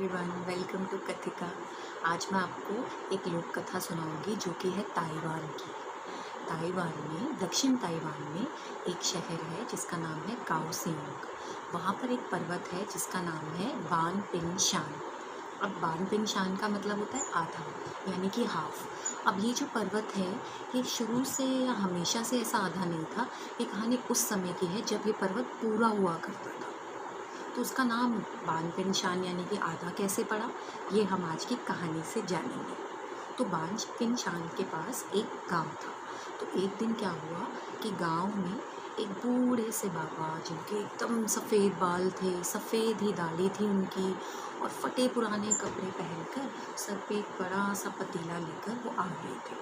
Everyone, welcome to कथिका। आज मैं आपको एक लोक कथा सुनाऊंगी जो कि है ताइवान की। ताइवान में, दक्षिण ताइवान में एक शहर है जिसका नाम है काओसिंग। वहाँ पर एक पर्वत है जिसका नाम है बान पिन शान। अब बान पिन शान का मतलब होता है आधा, यानी कि हाफ। अब ये जो पर्वत है ये शुरू से या हमेशा से ऐसा आधा नहीं था। ये कहानी उस समय की है जब ये पर्वत पूरा हुआ करता था, तो उसका नाम बान पिन शान यानी कि आधा कैसे पड़ा, ये हम आज की कहानी से जानेंगे। तो बान पिन शान के पास एक गांव था। तो एक दिन क्या हुआ कि गांव में एक बूढ़े से बाबा, जिनके एकदम सफ़ेद बाल थे, सफ़ेद ही दाढ़ी थी उनकी, और फटे पुराने कपड़े पहनकर सर पे एक बड़ा सा पतीला लेकर वो आ गए थे।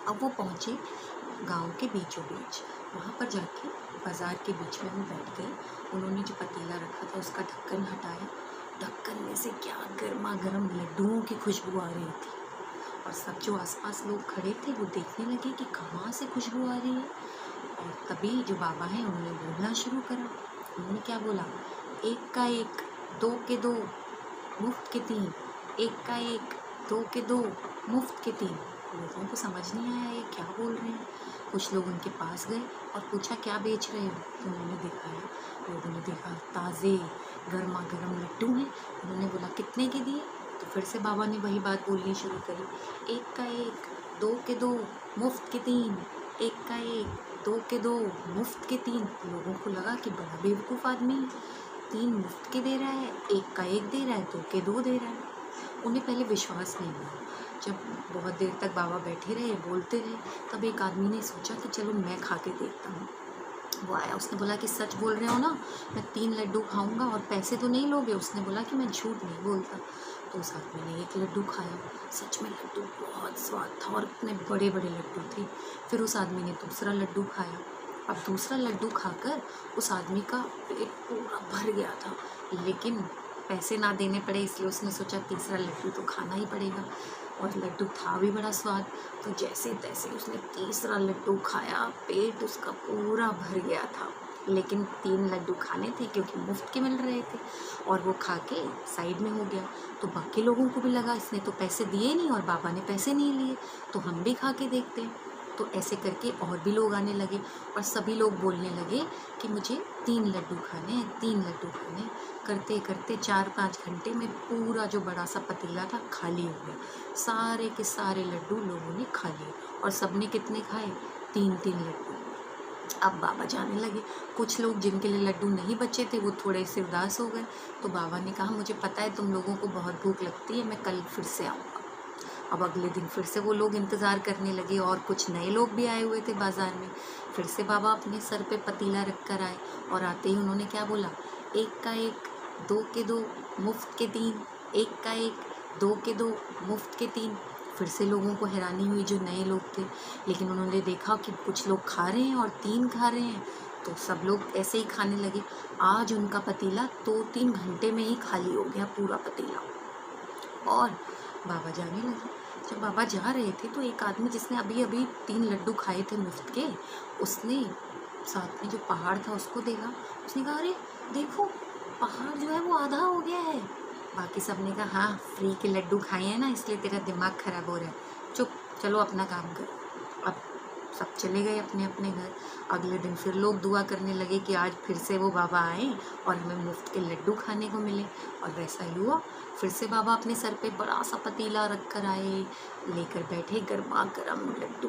अब वो पहुँचे गांव के बीचों बीच। वहाँ पर जाके बाज़ार के बीच में वो बैठ गए। उन्होंने जो पतीला रखा था उसका ढक्कन हटाया। ढक्कन में से क्या गर्मा गर्म लड्डुओं की खुशबू आ रही थी, और सब जो आसपास लोग खड़े थे वो देखने लगे कि कहाँ से खुशबू आ रही है। और तभी जो बाबा हैं उन्होंने बोलना शुरू करा। उन्होंने क्या बोला? एक का एक, दो के दो, मुफ्त के तीन। एक का एक, दो के दो, मुफ्त के तीन। लोगों को समझ नहीं आया ये क्या बोल रहे हैं। कुछ लोग उनके पास गए और पूछा क्या बेच रहे हो? तो उन्होंने दिखाया। लोगों ने देखा ताज़े गर्मा गर्म लड्डू हैं। उन्होंने बोला कितने के दिए? तो फिर से बाबा ने वही बात बोलनी शुरू करी। एक का एक, दो के दो, मुफ्त के तीन। एक का एक, दो के दो, मुफ्त के तीन। लोगों को लगा कि बड़ा बेवकूफ़ आदमी है, तीन मुफ्त के दे रहा है, एक का एक दे रहा है, दो के दो दे रहा है। उन्हें पहले विश्वास नहीं हुआ। जब बहुत देर तक बाबा बैठे रहे, बोलते रहे, तब एक आदमी ने सोचा कि चलो मैं खा के देखता हूँ। वो आया, उसने बोला कि सच बोल रहे हो ना, मैं 3 लड्डू खाऊंगा और पैसे तो नहीं लोगे? उसने बोला कि मैं झूठ नहीं बोलता। तो उस आदमी ने एक लड्डू खाया। सच में लड्डू बहुत स्वाद था और इतने बड़े बड़े लड्डू थे। फिर उस आदमी ने दूसरा लड्डू खाया। अब दूसरा लड्डू खाकर उस आदमी का पेट पूरा भर गया था, लेकिन पैसे ना देने पड़े, इसलिए उसने सोचा तीसरा लड्डू तो खाना ही पड़ेगा। और लड्डू था भी बड़ा स्वाद। तो जैसे तैसे उसने तीसरा लड्डू खाया, पेट उसका पूरा भर गया था, लेकिन 3 लड्डू खाने थे क्योंकि मुफ्त के मिल रहे थे, और वो खा के साइड में हो गया। तो बाकी लोगों को भी लगा इसने तो पैसे दिए नहीं और बाबा ने पैसे नहीं लिए, तो हम भी खा के देखते हैं। तो ऐसे करके और भी लोग आने लगे और सभी लोग बोलने लगे कि मुझे 3 लड्डू खाने हैं, 3 लड्डू खाने हैं। करते करते 4-5 घंटे में पूरा जो बड़ा सा पतीला था खाली हो गया। सारे के सारे लड्डू लोगों ने खा लिए, और सबने कितने खाए? 3-3 लड्डू। अब बाबा जाने लगे। कुछ लोग जिनके लिए लड्डू नहीं बचे थे वो थोड़े से उदास हो गए। तो बाबा ने कहा मुझे पता है तुम लोगों को बहुत भूख लगती है, मैं कल फिर से आऊँगा। अब अगले दिन फिर से वो लोग इंतज़ार करने लगे, और कुछ नए लोग भी आए हुए थे बाज़ार में। फिर से बाबा अपने सर पे पतीला रख कर आए, और आते ही उन्होंने क्या बोला? एक का एक, दो के दो, मुफ्त के तीन। एक का एक, दो के दो, मुफ्त के तीन। फिर से लोगों को हैरानी हुई जो नए लोग थे, लेकिन उन्होंने देखा कि कुछ लोग खा रहे हैं और 3 खा रहे हैं, तो सब लोग ऐसे ही खाने लगे। आज उनका पतीला 2-3 घंटे में ही खाली हो गया, पूरा पतीला। और बाबा जाने लगे। जब बाबा जा रहे थे तो एक आदमी जिसने अभी अभी 3 लड्डू खाए थे मुफ्त के, उसने साथ में जो पहाड़ था उसको देखा। उसने कहा अरे देखो, पहाड़ जो है वो आधा हो गया है। बाकी सब ने कहा हाँ, फ्री के लड्डू खाए हैं ना, इसलिए तेरा दिमाग खराब हो रहा है, चुप, चलो अपना काम करो। अब सब चले गए अपने अपने घर। अगले दिन फिर लोग दुआ करने लगे कि आज फिर से वो बाबा आए और हमें मुफ्त के लड्डू खाने को मिले, और वैसा ही हुआ। फिर से बाबा अपने सर पे बड़ा सा पतीला रख कर आए, लेकर बैठे गर्मा गर्म लड्डू,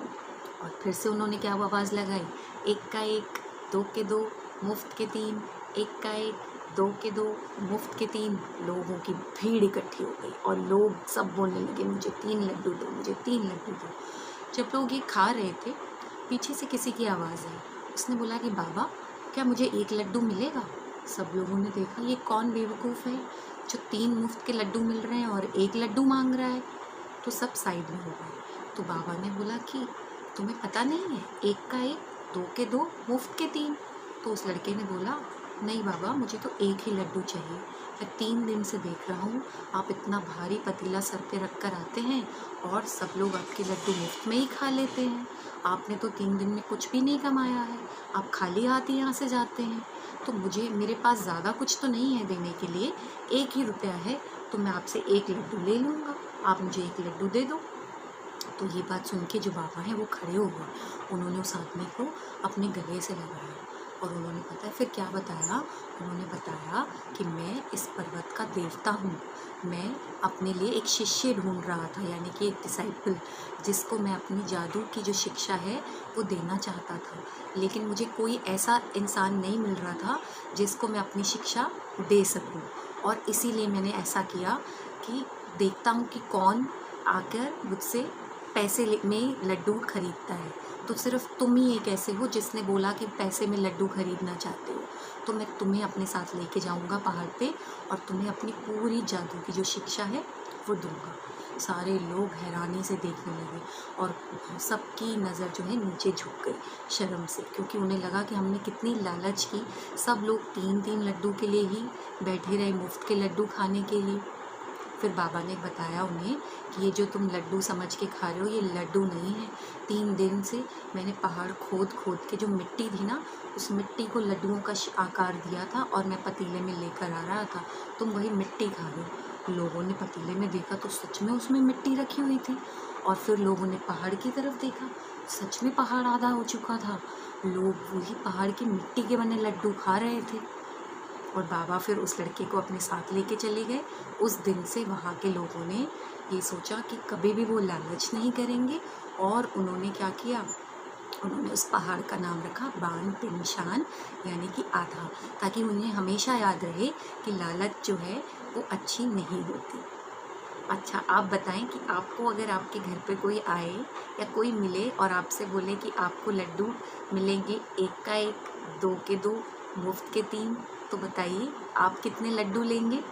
और फिर से उन्होंने क्या आवाज़ लगाई? एक का एक, दो के दो, मुफ्त के तीन। एक का एक, दो के दो, मुफ्त के तीन। लोगों की भीड़ इकट्ठी हो गई और लोग सब बोलने लगे मुझे 3 लड्डू दो, मुझे 3 लड्डू दो। जब लोग ये खा रहे थे, पीछे से किसी की आवाज़ आई। उसने बोला कि बाबा क्या मुझे 1 लड्डू मिलेगा? सब लोगों ने देखा ये कौन बेवकूफ़ है जो 3 मुफ्त के लड्डू मिल रहे हैं और 1 लड्डू मांग रहा है। तो सब साइड में हो गए। तो बाबा ने बोला कि तुम्हें पता नहीं है, एक का एक, दो के दो, मुफ्त के 3। तो उस लड़के ने बोला नहीं बाबा, मुझे तो 1 ही लड्डू चाहिए। मैं 3 दिन से देख रहा हूँ आप इतना भारी पतीला सर पे रख कर आते हैं और सब लोग आपके लड्डू मुफ्त में ही खा लेते हैं। आपने तो 3 दिन में कुछ भी नहीं कमाया है, आप खाली हाथ यहाँ से जाते हैं। तो मेरे पास ज़्यादा कुछ तो नहीं है देने के लिए, 1 ही रुपया है, तो मैं आपसे एक लड्डू ले लूँगा, आप मुझे एक लड्डू दे दो। तो ये बात सुन के जो बाबा हैं वो खड़े हो गए। उन्होंने उस आदमी को अपने गले से लगाया और उन्होंने पता है फिर क्या बताया? उन्होंने बताया कि मैं इस पर्वत का देवता हूँ। मैं अपने लिए एक शिष्य ढूंढ रहा था, यानी कि एक डिसाइपल, जिसको मैं अपनी जादू की जो शिक्षा है वो देना चाहता था, लेकिन मुझे कोई ऐसा इंसान नहीं मिल रहा था जिसको मैं अपनी शिक्षा दे सकूँ। और इसीलिए मैंने ऐसा किया कि देखता हूँ कि कौन आकर मुझसे पैसे में लड्डू खरीदता है। तो सिर्फ तुम ही एक ऐसे हो जिसने बोला कि पैसे में लड्डू खरीदना चाहते हो। तो मैं तुम्हें अपने साथ लेके जाऊंगा पहाड़ पे और तुम्हें अपनी पूरी जादू की जो शिक्षा है वो दूंगा। सारे लोग हैरानी से देखने लगे और सबकी नज़र जो है नीचे झुक गई शर्म से, क्योंकि उन्हें लगा कि हमने कितनी लालच की। सब लोग 3-3 लड्डू के लिए ही बैठे रहे, मुफ्त के लड्डू खाने के लिए। फिर बाबा ने बताया उन्हें कि ये जो तुम लड्डू समझ के खा रहे हो ये लड्डू नहीं है। 3 दिन से मैंने पहाड़ खोद खोद के जो मिट्टी थी ना, उस मिट्टी को लड्डुओं का आकार दिया था और मैं पतीले में लेकर आ रहा था। तुम वही मिट्टी खा रहे हो। लोगों ने पतीले में देखा तो सच में उसमें मिट्टी रखी हुई थी। और फिर लोगों ने पहाड़ की तरफ देखा, सच में पहाड़ आधा हो चुका था। लोग वही पहाड़ की मिट्टी के बने लड्डू खा रहे थे। और बाबा फिर उस लड़के को अपने साथ लेके चले गए। उस दिन से वहाँ के लोगों ने ये सोचा कि कभी भी वो लालच नहीं करेंगे, और उन्होंने क्या किया? उन्होंने उस पहाड़ का नाम रखा बान तिनशान, यानी कि आधा, ताकि उन्हें हमेशा याद रहे कि लालच जो है वो अच्छी नहीं होती। अच्छा, आप बताएं कि आपको अगर आपके घर पे कोई आए या कोई मिले और आपसे बोले कि आपको लड्डू मिलेंगे 1 का 1, 2 के 2, मुफ्त के 3, तो बताइए आप कितने लड्डू लेंगे?